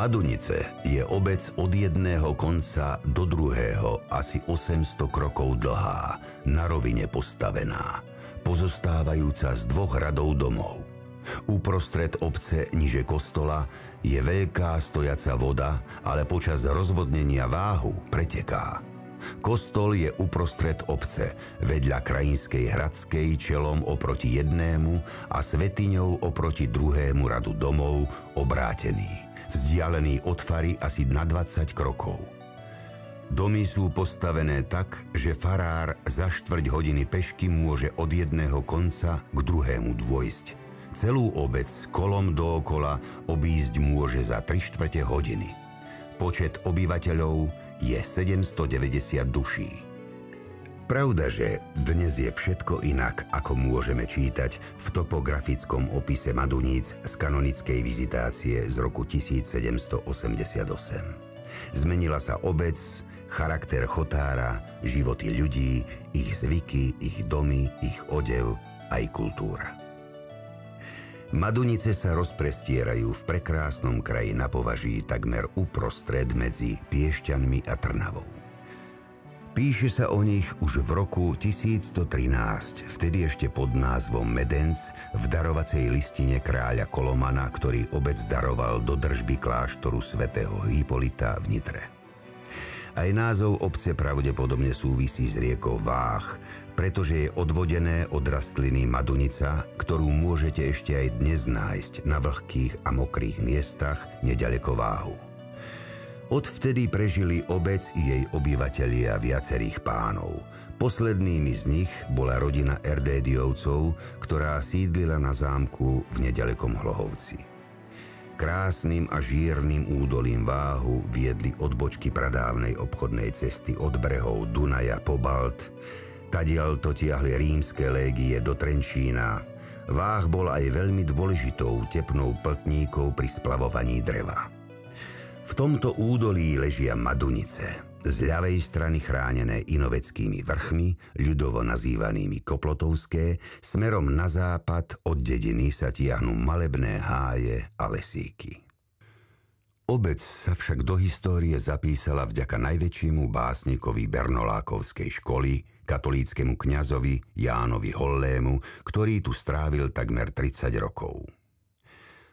Madunice je obec od jedného konca do druhého asi 800 krokov dlhá, na rovine postavená, pozostávajúca z 2 radov domov. Uprostred obce niže kostola je veľká stojaca voda, ale počas rozvodnenia Váhu preteká. Kostol je uprostred obce, vedľa Krajinskej Hradskej čelom oproti jednému a svätyňou oproti druhému radu domov obrátený, vzdialený od fary asi na 20 krokov. Domy sú postavené tak, že farár za 4 hodiny pešky môže od jedného konca k druhému dôjsť. Celú obec kolom dookola obísť môže za 3/4 hodiny. Počet obyvateľov je 790 duší. Pravda, že dnes je všetko inak, ako môžeme čítať v topografickom opise Maduníc z kanonickej vizitácie z roku 1788. Zmenila sa obec, charakter chotára, životy ľudí, ich zvyky, ich domy, ich odev, aj kultúra. Madunice sa rozprestierajú v prekrásnom kraji na považí takmer uprostred medzi Piešťanmi a Trnavou. Píše sa o nich už v roku 1113, vtedy ešte pod názvom Medenc, v darovacej listine kráľa Kolomana, ktorý obec daroval do držby kláštoru svätého Hypolita v Nitre. Aj názov obce pravdepodobne súvisí s riekou Váh, pretože je odvodené od rastliny madunica, ktorú môžete ešte aj dnes nájsť na vlhkých a mokrých miestach neďaleko Váhu. Odvtedy prežili obec i jej obyvatelia viacerých pánov. Poslednými z nich bola rodina Erdédiovcov, ktorá sídlila na zámku v nedalekom Hlohovci. Krásnym a žírnym údolím Váhu viedli odbočky pradávnej obchodnej cesty od brehov Dunaja po Balt. Tadiaľ to tiahli rímske légie do Trenčína. Váh bol aj veľmi dôležitou tepnou pltníkou pri splavovaní dreva. V tomto údolí ležia Madunice, z ľavej strany chránené inoveckými vrchmi, ľudovo nazývanými Koplotovské, smerom na západ od dediny sa tiahnu malebné háje a lesíky. Obec sa však do histórie zapísala vďaka najväčšiemu básnikovi Bernolákovskej školy, katolíckemu kňazovi Jánovi Hollému, ktorý tu strávil takmer 30 rokov.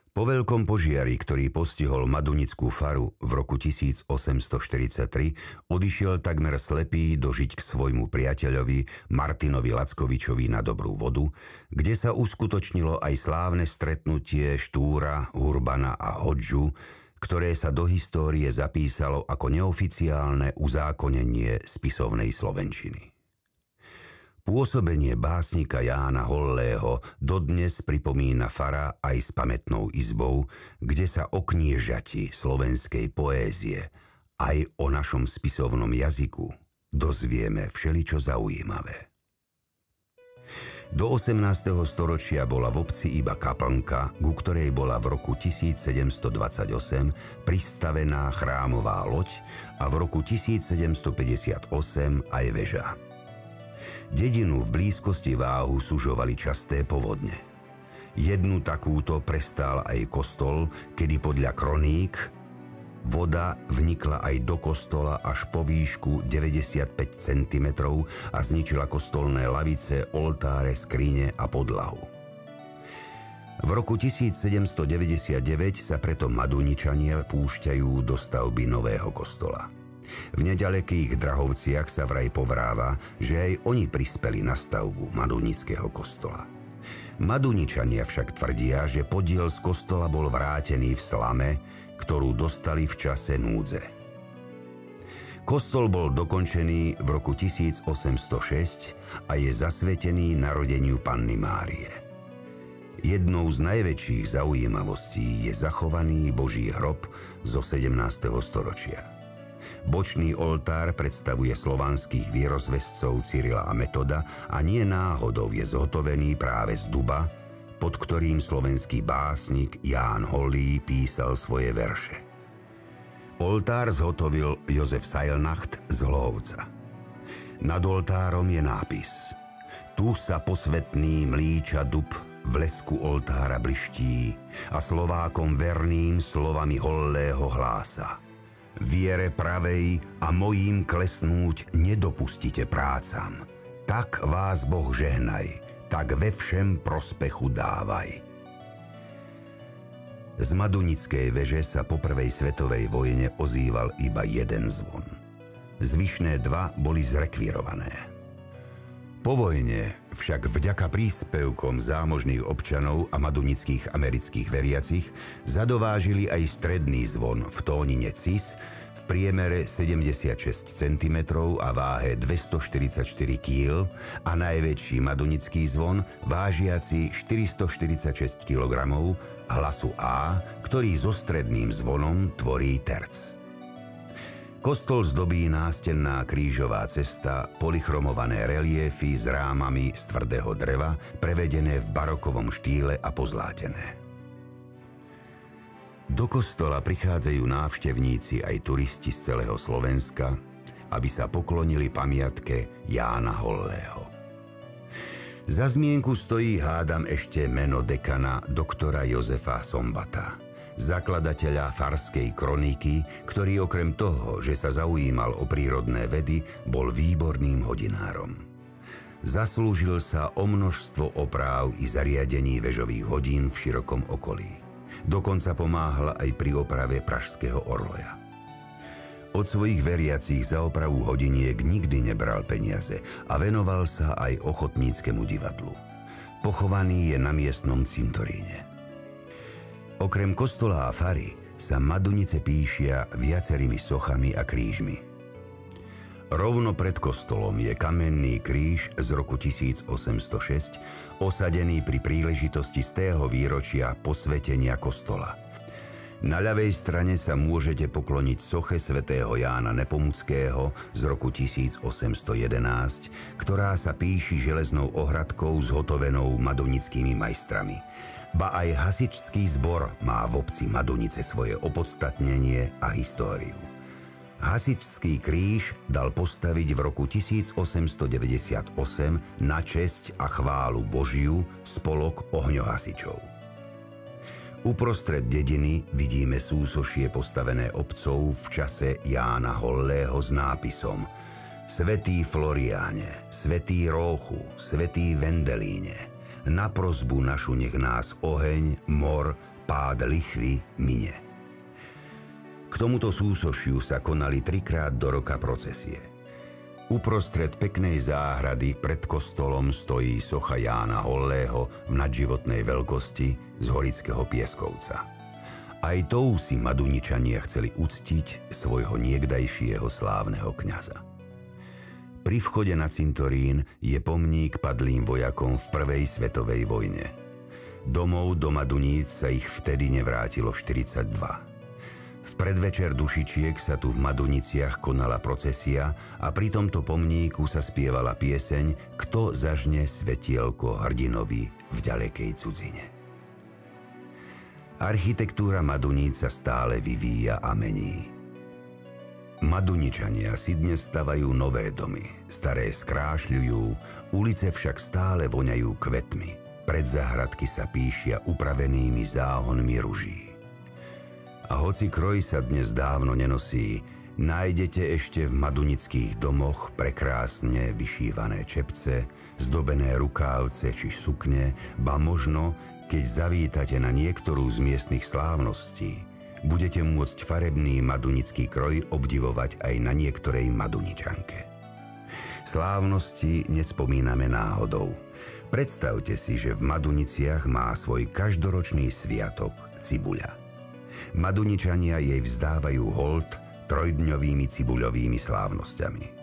Po veľkom požiari, ktorý postihol Madunickú faru v roku 1843, odišiel takmer slepý dožiť k svojmu priateľovi Martinovi Lackovičovi na Dobrú vodu, kde sa uskutočnilo aj slávne stretnutie Štúra, Hurbana a Hodžu, ktoré sa do histórie zapísalo ako neoficiálne uzákonenie spisovnej slovenčiny. Pôsobenie básnika Jána Hollého dodnes pripomína fara aj s pamätnou izbou, kde sa o kniežati slovenskej poézie aj o našom spisovnom jazyku dozvieme všeličo zaujímavé. Do 18. storočia bola v obci iba kaplnka, ku ktorej bola v roku 1728 pristavená chrámová loď a v roku 1758 aj väža. Dedinu v blízkosti Váhu sužovali časté povodne. Jednu takúto prestál aj kostol, kedy podľa kroník voda vnikla aj do kostola až po výšku 95 cm a zničila kostolné lavice, oltáre, skrine a podlahu. V roku 1799 sa preto Maduničania púšťajú do stavby nového kostola. V nedalekých Drahovciach sa vraj povráva, že aj oni prispeli na stavbu Madunického kostola. Maduničania však tvrdia, že podiel z kostola bol vrátený v slame, ktorú dostali v čase núdze. Kostol bol dokončený v roku 1806 a je zasvetený narodeniu Panny Márie. Jednou z najväčších zaujímavostí je zachovaný Boží hrob zo 17. storočia. Bočný oltár predstavuje slovanských vierozvescov Cyrila a Metoda a nie náhodou je zhotovený práve z duba, pod ktorým slovenský básnik Ján Hollý písal svoje verše. Oltár zhotovil Jozef Seilnacht z Hlohovca. Nad oltárom je nápis: Tu sa posvetný mlíča dub v lesku oltára bliští a Slovákom verným slovami Hollého hlása. Viere pravej a mojím klesnúť nedopustite prácam. Tak vás Boh žehnaj, tak ve všem prospechu dávaj. Z Madunickej veže sa po prvej svetovej vojne ozýval iba jeden zvon. Zvyšné dva boli zrekvírované. Po vojne však vďaka príspevkom zámožných občanov a madunických amerických veriacich zadovážili aj stredný zvon v tónine cis v priemere 76 cm a váhe 244 kg a najväčší madunický zvon vážiaci 446 kg hlasu A, ktorý so stredným zvonom tvorí terc. Kostol zdobí nástenná krížová cesta, polychromované reliéfy s rámami z tvrdého dreva, prevedené v barokovom štýle a pozlátené. Do kostola prichádzajú návštevníci aj turisti z celého Slovenska, aby sa poklonili pamiatke Jána Hollého. Za zmienku stojí, hádam, ešte meno dekana doktora Jozefa Sombata, zakladateľa Farskej kroniky, ktorý okrem toho, že sa zaujímal o prírodné vedy, bol výborným hodinárom. Zaslúžil sa o množstvo opráv i zariadení vežových hodín v širokom okolí. Dokonca pomáhal aj pri oprave pražského orloja. Od svojich veriacich za opravu hodiniek nikdy nebral peniaze a venoval sa aj ochotníckemu divadlu. Pochovaný je na miestnom cintoríne. Okrem kostola a fary sa Madunice píšia viacerými sochami a krížmi. Rovno pred kostolom je kamenný kríž z roku 1806, osadený pri príležitosti z tého výročia posvetenia kostola. Na ľavej strane sa môžete pokloniť soche svätého Jána Nepomuckého z roku 1811, ktorá sa píši železnou ohradkou zhotovenou madunickými majstrami. Ba aj hasičský zbor má v obci Madunice svoje opodstatnenie a históriu. Hasičský kríž dal postaviť v roku 1898 na česť a chválu Božiu spolok ohňohasičov. Uprostred dediny vidíme súsošie postavené obcov v čase Jána Hollého s nápisom Svätý Floriáne, Svätý Róchu, Svätý Vendelíne, na prosbu našu nech nás oheň, mor, pád lichvy mine. K tomuto súsošiu sa konali 3-krát do roka procesie. Uprostred peknej záhrady pred kostolom stojí socha Jána Hollého v nadživotnej veľkosti z Horického Pieskovca. Aj tou si Maduničania chceli uctiť svojho niekdajšieho slávneho kňaza. Pri vchode na cintorín je pomník padlým vojakom v prvej svetovej vojne. Domov do Maduníc sa ich vtedy nevrátilo 42. V predvečer dušičiek sa tu v Maduniciach konala procesia a pri tomto pomníku sa spievala pieseň Kto zažne svetielko hrdinovi v ďalekej cudzine. Architektúra Maduníc sa stále vyvíja a mení. Maduničania si dnes stavajú nové domy, staré skrášľujú, ulice však stále voňajú kvetmi, predzahradky sa píšia upravenými záhonmi ruží. A hoci kroj sa dnes dávno nenosí, nájdete ešte v madunických domoch prekrásne vyšívané čepce, zdobené rukávce či sukne, ba možno, keď zavítate na niektorú z miestnych slávností, budete môcť farebný madunický kroj obdivovať aj na niektorej Maduničanke. Slávnosti nespomíname náhodou. Predstavte si, že v Maduniciach má svoj každoročný sviatok Cibuľa. Maduničania jej vzdávajú hold trojdňovými cibuľovými slávnosťami.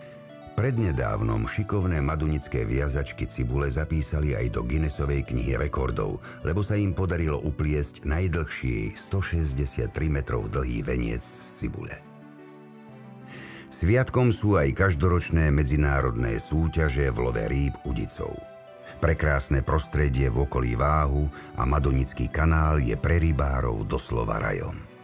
Prednedávnom šikovné madunické viazačky cibule zapísali aj do Guinnessovej knihy rekordov, lebo sa im podarilo upliesť najdlhší 163 metrov dlhý veniec z cibule. Sviatkom sú aj každoročné medzinárodné súťaže v love rýb udicov. Prekrásne prostredie v okolí Váhu a Madunický kanál je pre rybárov doslova rajom.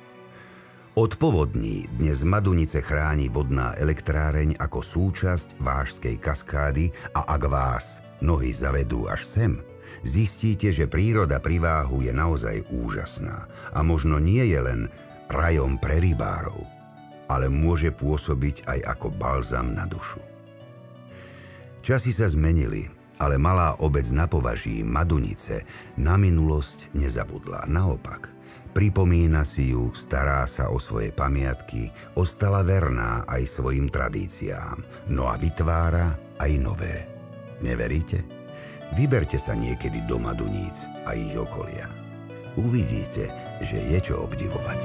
Od povodní dnes Madunice chráni vodná elektráreň ako súčasť Vážskej kaskády a ak vás nohy zavedú až sem, Zistíte, že príroda pri Váhu je naozaj úžasná a možno nie je len rajom pre rybárov, ale môže pôsobiť aj ako balzam na dušu. Časy sa zmenili, ale malá obec na Považí, Madunice, na minulosť nezabudla. Naopak, pripomína si ju, stará sa o svoje pamiatky, ostala verná aj svojim tradíciám, no a vytvára aj nové. Neveríte? Vyberte sa niekedy do Maduníc a ich okolia. Uvidíte, že je čo obdivovať.